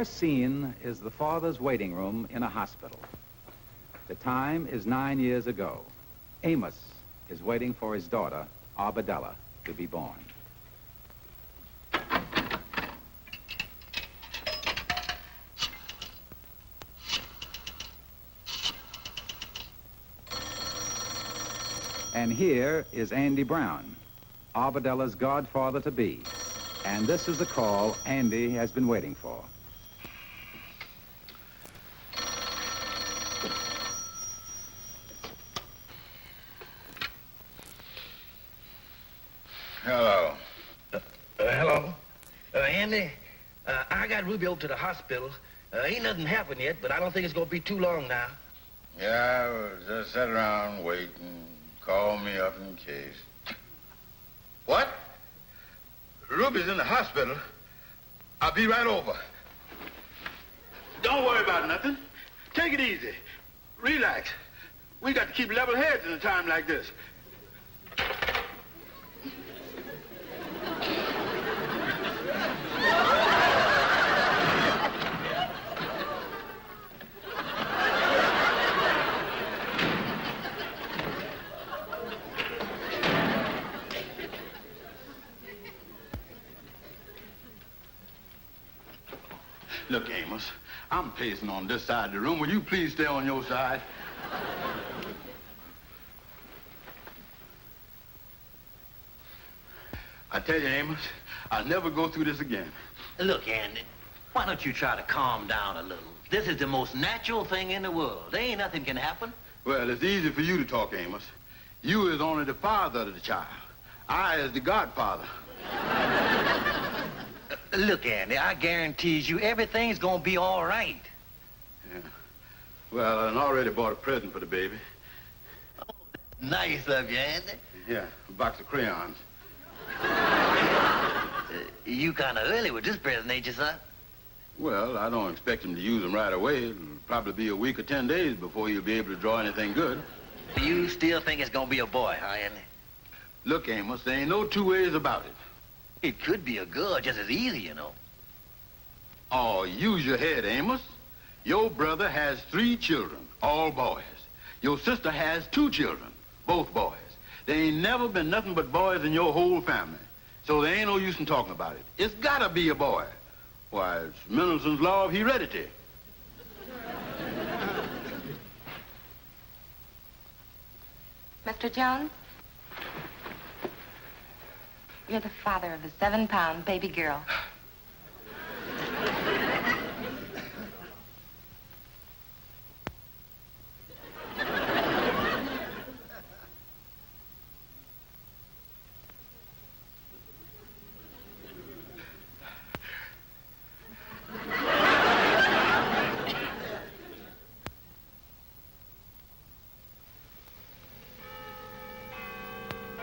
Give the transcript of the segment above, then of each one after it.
first scene is the father's waiting room in a hospital. The time is 9 years ago. Amos is waiting for his daughter, Arbadella, to be born. And here is Andy Brown, Arbedella's godfather-to-be. And this is the call Andy has been waiting for. Hello. Hello. Andy, I got Ruby over to the hospital. Ain't nothing happened yet, but I don't think it's gonna be too long now. Yeah, I was just sitting around waiting. Call me up in case. What? Ruby's in the hospital. I'll be right over. Don't worry about nothing. Take it easy. Relax. We got to keep level heads in a time like this. Look, Amos, I'm pacing on this side of the room. Will you please stay on your side? I tell you, Amos, I'll never go through this again. Look, Andy, why don't you try to calm down a little? This is the most natural thing in the world. There ain't nothing can happen. Well, it's easy for you to talk, Amos. You is only the father of the child. I is the godfather. Look, Andy, I guarantees you everything's gonna be all right. Yeah. Well, I already bought a present for the baby. Oh, nice of you, Andy. Yeah, a box of crayons. You kind of early with this present, ain't you, son? Well, I don't expect him to use them right away. It'll probably be a week or 10 days before he'll be able to draw anything good. You still think it's gonna be a boy, huh, Andy? Look, Amos, there ain't no two ways about it. It could be a girl just as easy, you know. Oh, use your head, Amos. Your brother has 3 children, all boys. Your sister has 2 children, both boys. There ain't never been nothing but boys in your whole family. So there ain't no use in talking about it. It's gotta be a boy. Why, it's Mendelssohn's law of heredity. Mr. Jones? You're the father of a 7-pound baby girl.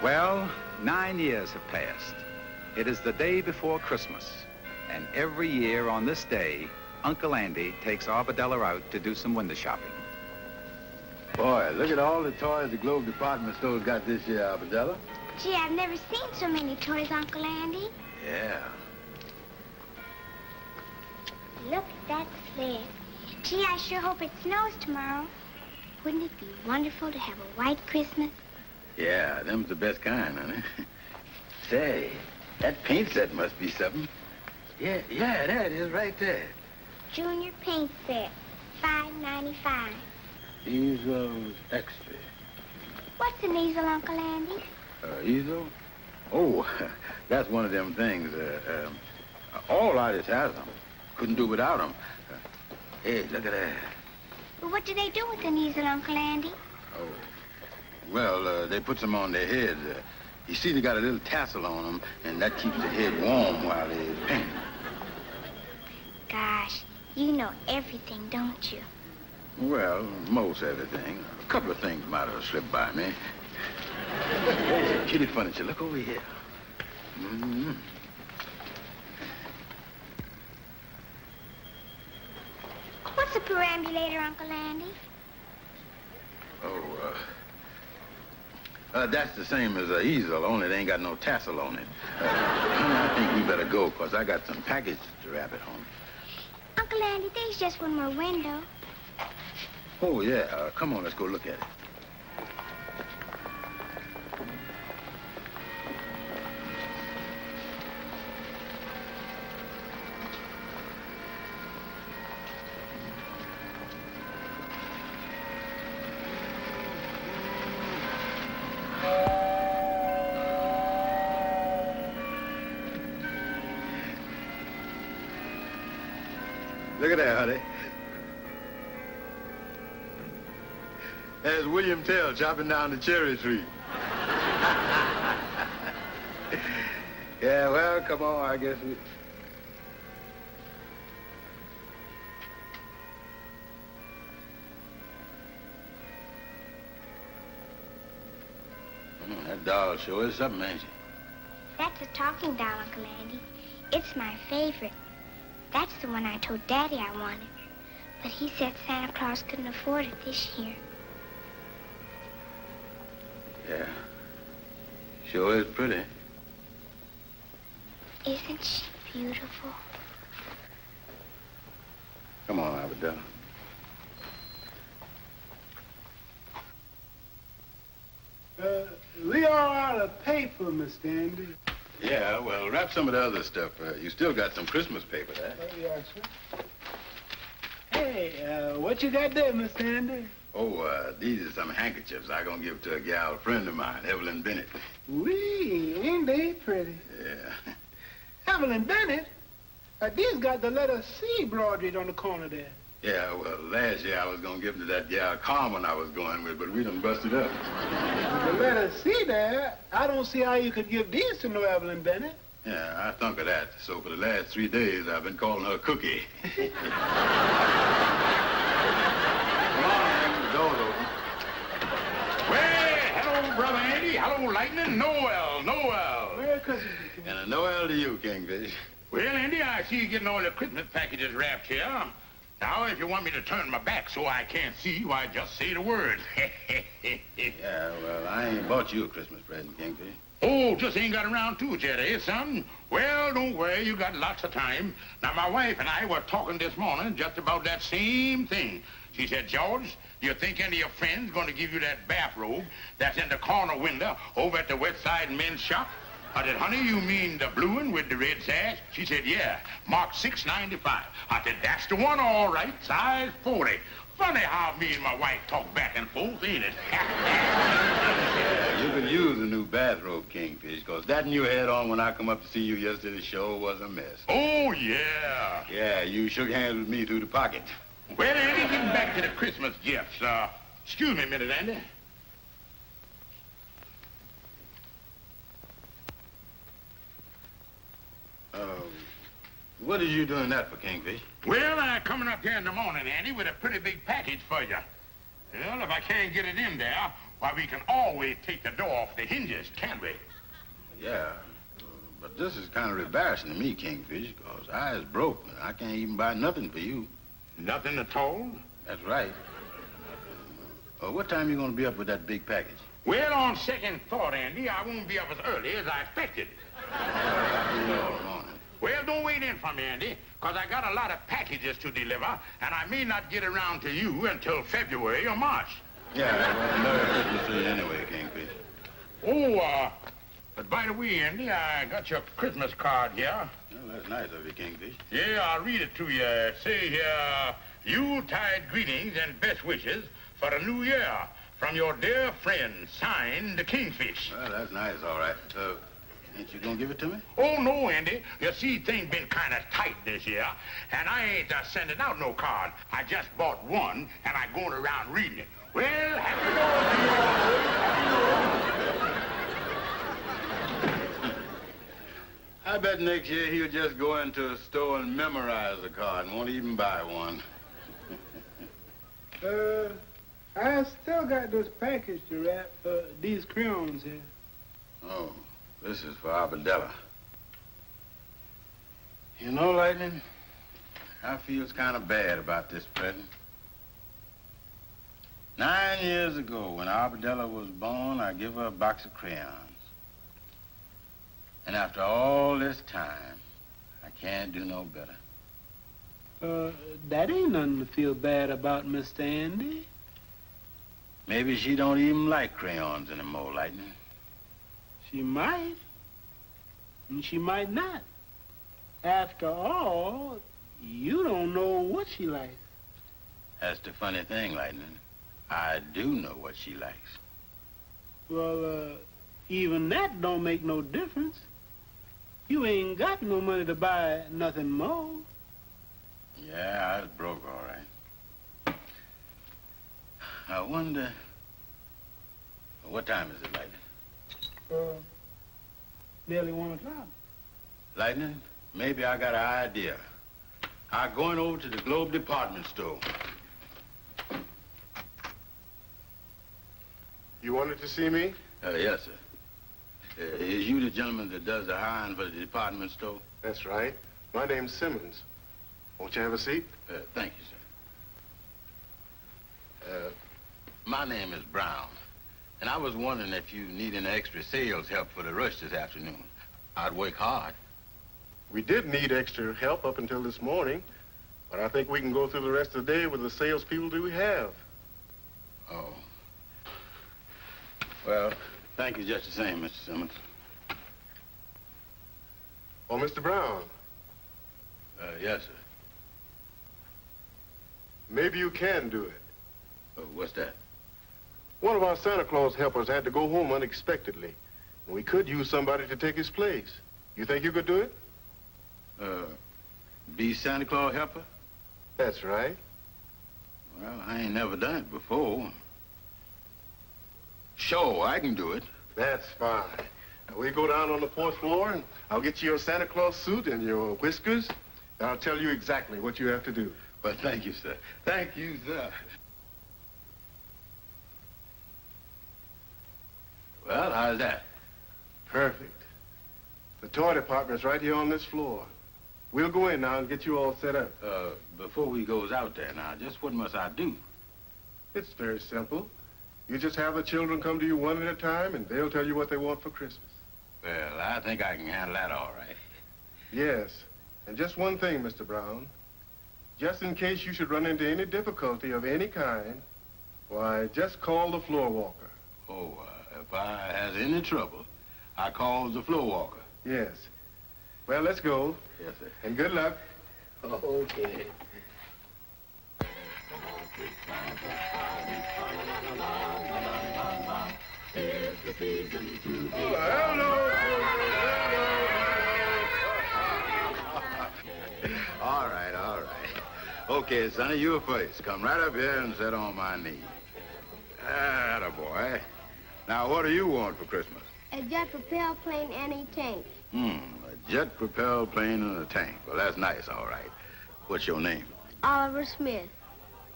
Well, 9 years have passed. It is the day before Christmas, and every year on this day, Uncle Andy takes Arbadella out to do some window shopping. Boy, look at all the toys the Globe department store's got this year, Arbadella. Gee, I've never seen so many toys, Uncle Andy. Yeah. Look at that sled. Gee, I sure hope it snows tomorrow. Wouldn't it be wonderful to have a white Christmas? Yeah, them's the best kind, honey. Say, that paint set must be something. Yeah, there it is right there. Junior paint set, $5.95. Easel's extra. What's an easel, Uncle Andy? Easel? Oh, that's one of them things. All artists has them. Couldn't do without them. Hey, look at that. Well, what do they do with an easel, Uncle Andy? Oh. Well, they put some on their heads. You see, they got a little tassel on them, and that keeps the head warm while they paint. Gosh, you know everything, don't you? Well, most everything. A couple of things might have slipped by me. Hey, kitty furniture, look over here. Mm-hmm. What's a perambulator, Uncle Andy? Oh, that's the same as an easel, only they ain't got no tassel on it. I think we better go, because I got some packages to wrap at home. Uncle Uncle Andy, there's just one more window. Oh, yeah. Come on, let's go look at it. Look at that, honey. There's William Tell chopping down the cherry tree. Yeah, well, come on, I guess we... That doll sure is something, ain't she? That's a talking doll, Uncle Andy. It's my favorite. That's the one I told Daddy I wanted. But he said Santa Claus couldn't afford it this year. Yeah. Sure is pretty. Isn't she beautiful? Come on, Abadella. We are out of paper, Mr. Andy. Yeah, well, wrap some of the other stuff. You still got some Christmas paper there. Oh, yes, sir. Hey, what you got there, Mr. Andy? Oh, these are some handkerchiefs I'm gonna give to a gal friend of mine, Evelyn Bennett. Wee, ain't they pretty? Yeah. Evelyn Bennett? These got the letter C broidered on the corner there. Yeah, well, last year I was gonna give them to that gal Carmen I was going with, but we done busted up. The letter C there, I don't see how you could give these to no Evelyn Bennett. Yeah, I thunk of that. So for the last 3 days, I've been calling her Cookie. Come on, the door's open. Well, hello, Brother Andy. Hello, Lightning. Noel. Merry Christmas. And a Noel to you, Kingfish. Well, Andy, I see you getting all the Christmas packages wrapped here. Now, if you want me to turn my back so I can't see, why, just say the word. Yeah, well, I ain't bought you a Christmas present, Kingfish. Oh, just ain't got around to it yet, eh, son? Well, don't worry, you got lots of time. Now, my wife and I were talking this morning just about that same thing. She said, George, do you think any of your friends going to give you that bathrobe that's in the corner window over at the West Side men's shop? I said, honey, you mean the blue one with the red sash? She said, yeah, marked $6.95. I said, that's the one, all right, size 40. Funny how me and my wife talk back and forth, ain't it? Yeah, you could use a new bathrobe, Kingfish, because that one you had on when I come up to see you yesterday sure was a mess. Oh, yeah. Yeah, you shook hands with me through the pocket. Well, Andy, getting back to the Christmas gifts. Excuse me a minute, Andy. What are you doing that for, Kingfish? Well, I'm coming up here in the morning, Andy, with a pretty big package for you. Well, if I can't get it in there, why, we can always take the door off the hinges, can't we? Yeah, but this is kind of embarrassing to me, Kingfish, because I is broke, and I can't even buy nothing for you. Nothing at all? That's right. What time you going to be up with that big package? Well, on second thought, Andy, I won't be up as early as I expected. All morning. Well, don't wait in for me, Andy, because I got a lot of packages to deliver, and I may not get around to you until February or March. Yeah, well, Merry Christmas to you anyway, Kingfish. Oh, but by the way, Andy, I got your Christmas card here. Well, that's nice of you, Kingfish. Yeah, I'll read it to you. It say here, Yuletide greetings and best wishes for the new year from your dear friend, signed, the Kingfish. Well, that's nice, all right. Ain't you gonna give it to me? Oh, no, Andy. You see, things been kind of tight this year, and I ain't sending out no card. I just bought one, and I going around reading it. Well, happy New Year. I bet next year he'll just go into a store and memorize the card and won't even buy one. I still got this package to wrap, these crayons here. Oh, this is for Abadella. You know, Lightning, I feels kind of bad about this present. 9 years ago, when Abadella was born, I give her a box of crayons. And after all this time, I can't do no better. That ain't nothing to feel bad about, Mr. Andy. Maybe she don't even like crayons anymore, Lightning. She might. And she might not. After all, you don't know what she likes. That's the funny thing, Lightning. I do know what she likes. Well, even that don't make no difference. You ain't got no money to buy nothing more. Yeah, I was broke, all right. I wonder... What time is it, Lightning? Nearly 1 o'clock. Lightning, maybe I got an idea. I'm going over to the Globe department store. You wanted to see me? Yes, sir. Is you the gentleman that does the hiring for the department store? That's right. My name's Simmons. Won't you have a seat? Thank you, sir. My name is Brown, and I was wondering if you need any extra sales help for the rush this afternoon. I'd work hard. We did need extra help up until this morning, but I think we can go through the rest of the day with the salespeople that we have. Oh. Well, thank you just the same, Mr. Simmons. Oh, Mr. Brown, Yes, sir. maybe you can do it. What's that? One of our Santa Claus helpers had to go home unexpectedly, and we could use somebody to take his place. You think you could do it? Be Santa Claus helper? That's right. Well, I ain't never done it before. Sure, I can do it. That's fine. Now, we go down on the 4th floor, and I'll get you your Santa Claus suit and your whiskers, and I'll tell you exactly what you have to do. Well, thank you, sir. Thank you, sir. Well, how's that? Perfect. The toy department's right here on this floor. We'll go in now and get you all set up. Before we goes out there now, just what must I do? It's very simple. You just have the children come to you one at a time, and they'll tell you what they want for Christmas. Well, I think I can handle that all right. Yes. And just one thing, Mr. Brown. Just in case you should run into any difficulty of any kind, why, just call the floor walker. Oh, if I has any trouble, I calls the floor walker. Yes. Well, let's go. Yes, sir. And good luck. Okay. All right, all right. Okay, Sonny, you first. Come right up here and sit on my knee. Attaboy. Now, what do you want for Christmas? A jet-propelled plane and a tank. A jet-propelled plane and a tank. Well, that's nice, all right. What's your name? Oliver Smith.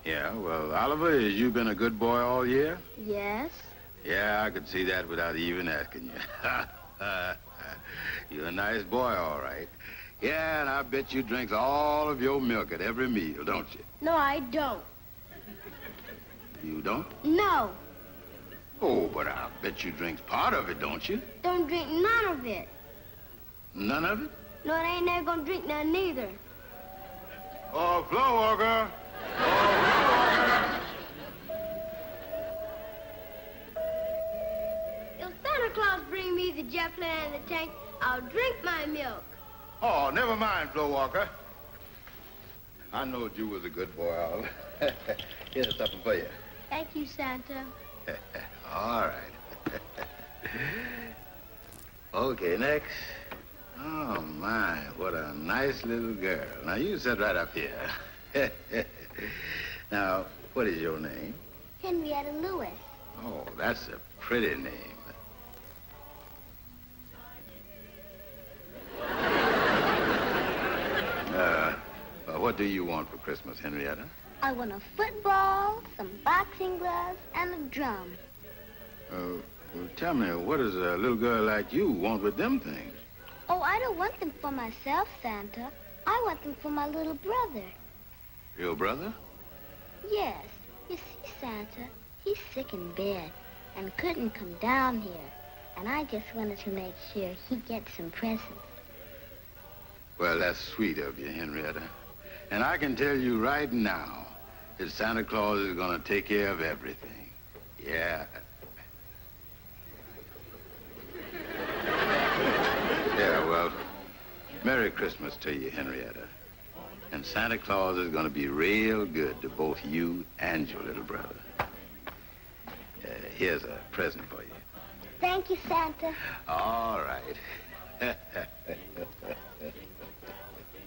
Yeah, well, Oliver, has you been a good boy all year? Yes. Yeah, I could see that without even asking you. You're a nice boy, all right. Yeah, and I bet you drinks all of your milk at every meal, don't you? No, I don't. You don't? No. Oh, but I bet you drinks part of it, don't you? Don't drink none of it. None of it? No, I ain't never gonna drink none neither. Oh, floor walker! If Santa Claus bring me the jet plane and the tank, I'll drink my milk. Oh, never mind, floor walker. I knowed you was a good boy, Oliver. Here's something for you. Thank you, Santa. All right. Okay, next. Oh, my, what a nice little girl. Now, you sit right up here. Now, what is your name? Henrietta Lewis. Oh, that's a pretty name. What do you want for Christmas, Henrietta? I want a football, some boxing gloves, and a drum. Well, tell me, what does a little girl like you want with them things? Oh, I don't want them for myself, Santa. I want them for my little brother. Your brother? Yes. You see, Santa, he's sick in bed and couldn't come down here. And I just wanted to make sure he gets some presents. Well, that's sweet of you, Henrietta. And I can tell you right now that Santa Claus is gonna take care of everything. Yeah. Yeah, well, Merry Christmas to you, Henrietta. And Santa Claus is gonna be real good to both you and your little brother. Here's a present for you. Thank you, Santa. All right.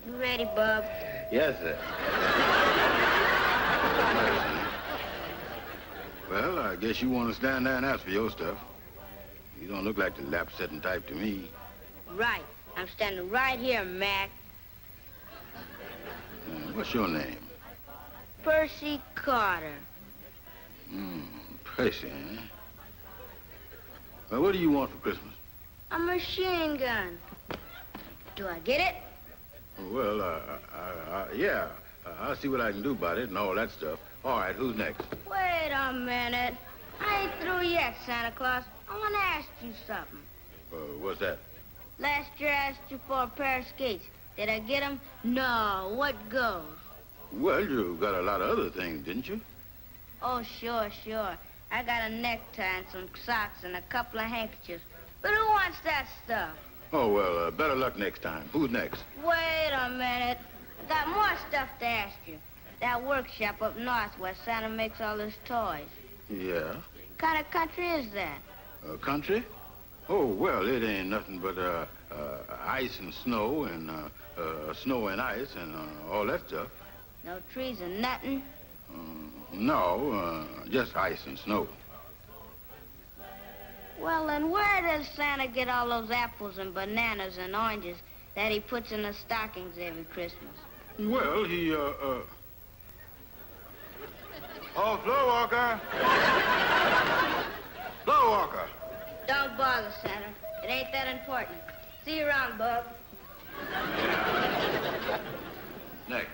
You ready, Bub? Yes, sir. Well, I guess you want to stand there and ask for your stuff. You don't look like the lap-setting type to me. Right. I'm standing right here, Mac. What's your name? Percy Carter. Percy, eh? Well, what do you want for Christmas? A machine gun. Do I get it? Well, yeah. I'll see what I can do about it and all that stuff. All right, who's next? Wait a minute. I ain't through yet, Santa Claus. I want to ask you something. What's that? Last year I asked you for a pair of skates. Did I get them? No. What goes? Well, you got a lot of other things, didn't you? Oh, sure. I got a necktie and some socks and a couple of handkerchiefs. But who wants that stuff? Oh, well, better luck next time. Who's next? Wait a minute. I got more stuff to ask you. That workshop up north where Santa makes all his toys. Yeah? What kind of country is that? Country? Oh, well, it ain't nothing but ice and snow and snow and ice and all that stuff. No trees and nothing? No, just ice and snow. Well, then where does Santa get all those apples and bananas and oranges that he puts in the stockings every Christmas? Well, he, Oh, Floor Walker! Floor Walker! Don't bother, Santa. It ain't that important. See you around, Bub. Next.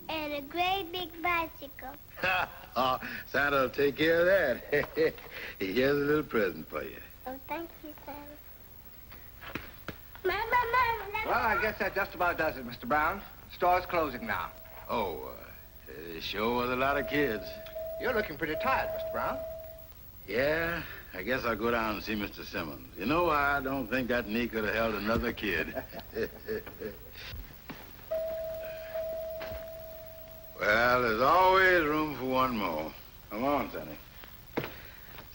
And a great big bicycle. Oh, Santa will take care of that. Here's a little present for you. Oh, thank you, Santa. Well, I guess that just about does it, Mr. Brown. Store's closing now. Oh, it sure was a lot of kids. You're looking pretty tired, Mr. Brown. Yeah, I guess I'll go down and see Mr. Simmons. You know, I don't think that knee could have held another kid. Well, there's always room for one more. Come on, Sonny.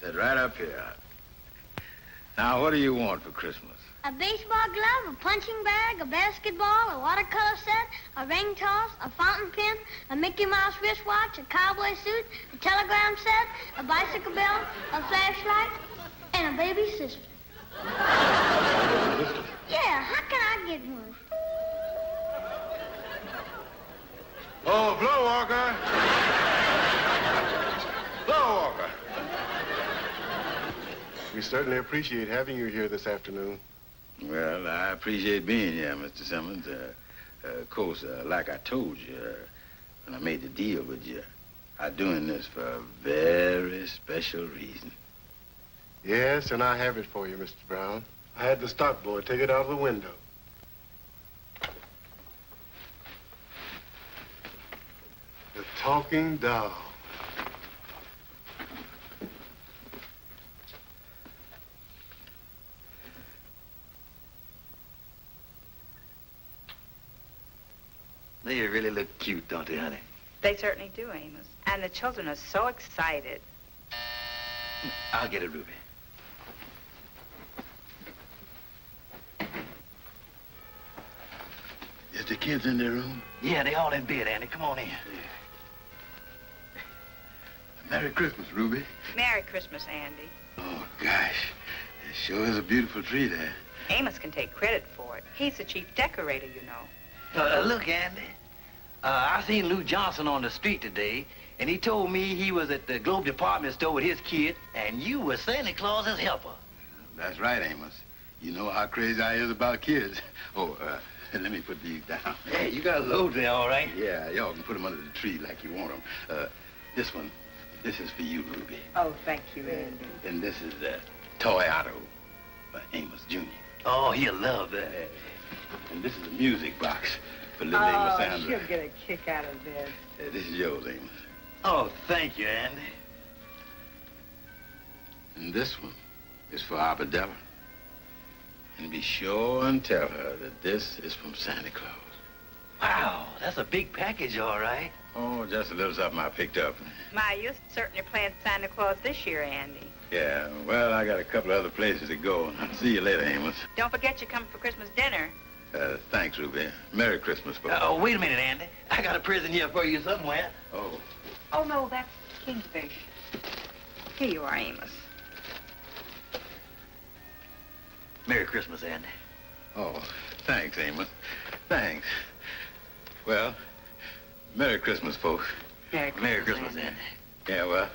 Sit right up here. Now, what do you want for Christmas? A baseball glove, a punching bag, a basketball, a watercolor set, a ring toss, a fountain pen, a Mickey Mouse wristwatch, a cowboy suit, a telegram set, a bicycle belt, a flashlight, and a baby sister. Yeah, how can I get one? Oh, Floor Walker! Floor Walker! We certainly appreciate having you here this afternoon. Well, I appreciate being here, Mr. Simmons. Of course, like I told you when I made the deal with you, I'm doing this for a very special reason. Yes, and I have it for you, Mr. Brown. I had the stock boy take it out of the window. The talking doll. They really look cute, don't they, honey? They certainly do, Amos. And the children are so excited. I'll get it, Ruby. Is the kids in their room? Yeah, they all in bed, Andy. Come on in. Merry Christmas, Ruby. Merry Christmas, Andy. Oh, gosh. It sure is a beautiful tree there. Amos can take credit for it. He's the chief decorator, you know. Look, Andy. I seen Lou Johnson on the street today, and he told me he was at the Globe department store with his kid, and you were Santa Claus's helper. That's right, Amos. You know how crazy I is about kids. Oh, Let me put these down. Hey, you got a load there, all right? Yeah, y'all can put them under the tree like you want them. This one, this is for you, Ruby. Oh, thank you, Andy. And this is the toy auto by Amos Jr. Oh, he'll love that. And this is a music box for little Amos Sandra. she'll get a kick out of this. This is yours, Amos. Oh, thank you, Andy. And this one is for Arbadella. And be sure and tell her that this is from Santa Claus. Wow, that's a big package, all right. Oh, just a little something I picked up. My, you're certainly playing Santa Claus this year, Andy. Yeah, well, I got a couple of other places to go. I'll see you later, Amos. Don't forget you're coming for Christmas dinner. Thanks, Ruby. Merry Christmas, folks. Oh, wait a minute, Andy. I got a present here for you somewhere. Oh. Oh, no, that's kingfish. Here you are, Amos. Merry Christmas, Andy. Oh, thanks, Amos. Thanks. Well, Merry Christmas, folks. Merry Christmas, Andy. Yeah, well,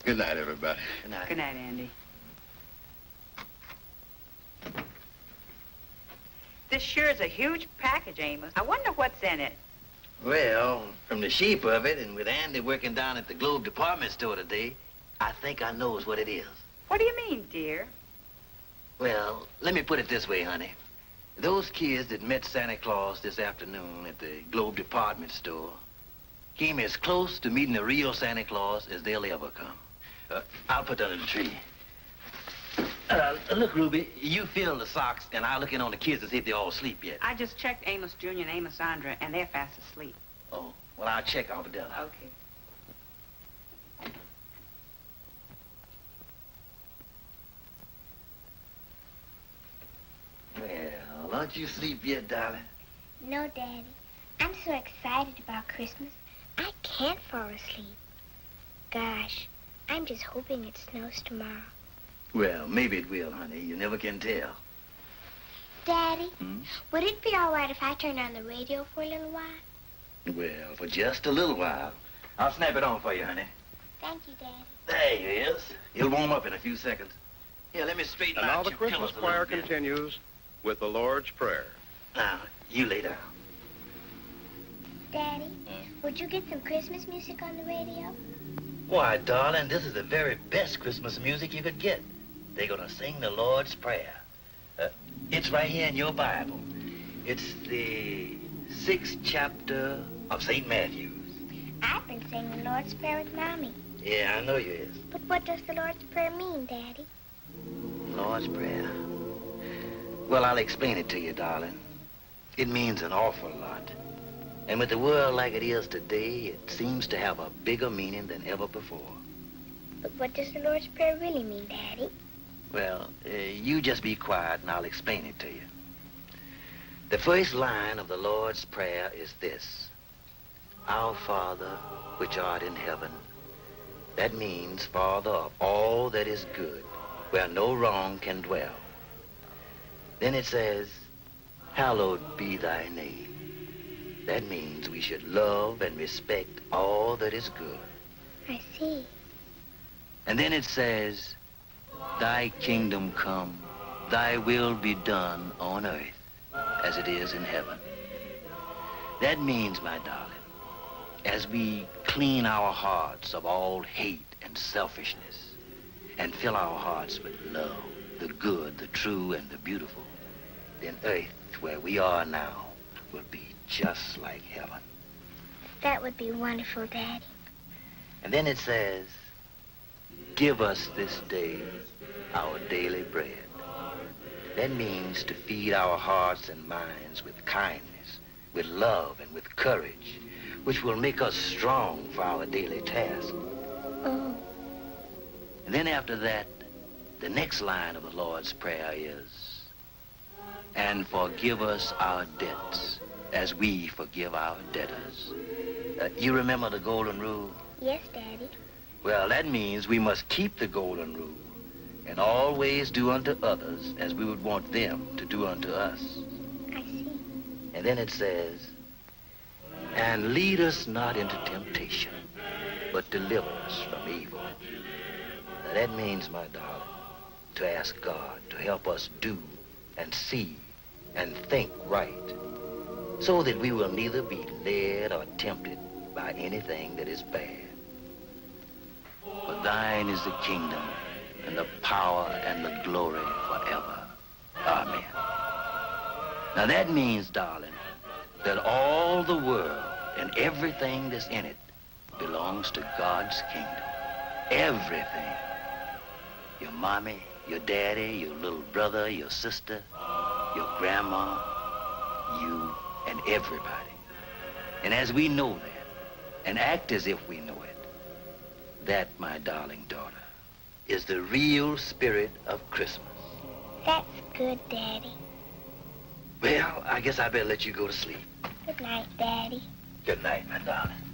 good night, everybody. Good night. Good night, Andy. This sure is a huge package, Amos. I wonder what's in it. Well, from the shape of it, and with Andy working down at the Globe department store today, I think I knows what it is. What do you mean, dear? Well, let me put it this way, honey. Those kids that met Santa Claus this afternoon at the Globe department store came as close to meeting the real Santa Claus as they'll ever come. I'll put that in the tree. Look, Ruby, you fill the socks, and I'll look in on the kids to see if they're all asleep yet. I just checked Amos Jr. and Amos Sandra, and they're fast asleep. Oh, well, I'll check Arbadella. Okay. Well, aren't you asleep yet, darling? No, Daddy. I'm so excited about Christmas. I can't fall asleep. Gosh, I'm just hoping it snows tomorrow. Well, maybe it will, honey. You never can tell. Daddy, would it be all right if I turned on the radio for a little while? Well, for just a little while. I'll snap it on for you, honey. Thank you, Daddy. There he is. He'll warm up in a few seconds. Here, let me straighten And out now the your Christmas pillows a choir little bit. continues with the Lord's Prayer. Now, you lay down. Daddy, would you get some Christmas music on the radio? Why, darling, this is the very best Christmas music you could get. They're gonna sing the Lord's Prayer. It's right here in your Bible. It's the 6th chapter of St. Matthew's. I've been saying the Lord's Prayer with Mommy. Yeah, I know you is. But what does the Lord's Prayer mean, Daddy? Lord's Prayer. Well, I'll explain it to you, darling. It means an awful lot. And with the world like it is today, it seems to have a bigger meaning than ever before. But what does the Lord's Prayer really mean, Daddy? Well, you just be quiet and I'll explain it to you. The first line of the Lord's Prayer is this: Our Father, which art in heaven. That means Father of all that is good, where no wrong can dwell. Then it says, Hallowed be thy name. That means we should love and respect all that is good. I see. And then it says, Thy kingdom come, thy will be done on earth as it is in heaven. That means, my darling, as we clean our hearts of all hate and selfishness and fill our hearts with love, the good, the true, and the beautiful, then earth, where we are now, will be just like heaven. That would be wonderful, Daddy. And then it says, Give us this day our daily bread. That means to feed our hearts and minds with kindness, with love, and with courage, which will make us strong for our daily task. Oh. And then after that, the next line of the Lord's Prayer is, And forgive us our debts as we forgive our debtors. You remember the golden rule? Yes, Daddy. Well, that means we must keep the golden rule and always do unto others as we would want them to do unto us. I see. And then it says, And lead us not into temptation, but deliver us from evil. Now, that means, my darling, to ask God to help us do and see and think right so that we will neither be led or tempted by anything that is bad. For thine is the kingdom and the power and the glory forever. Amen. Now that means, darling, that all the world and everything that's in it belongs to God's kingdom. Everything. Your mommy, your daddy, your little brother, your sister, your grandma, you, and everybody. And as we know that, and act as if we know it, that, my darling daughter, is the real spirit of Christmas. That's good, Daddy. Well, I guess I better let you go to sleep. Good night, Daddy. Good night, my darling.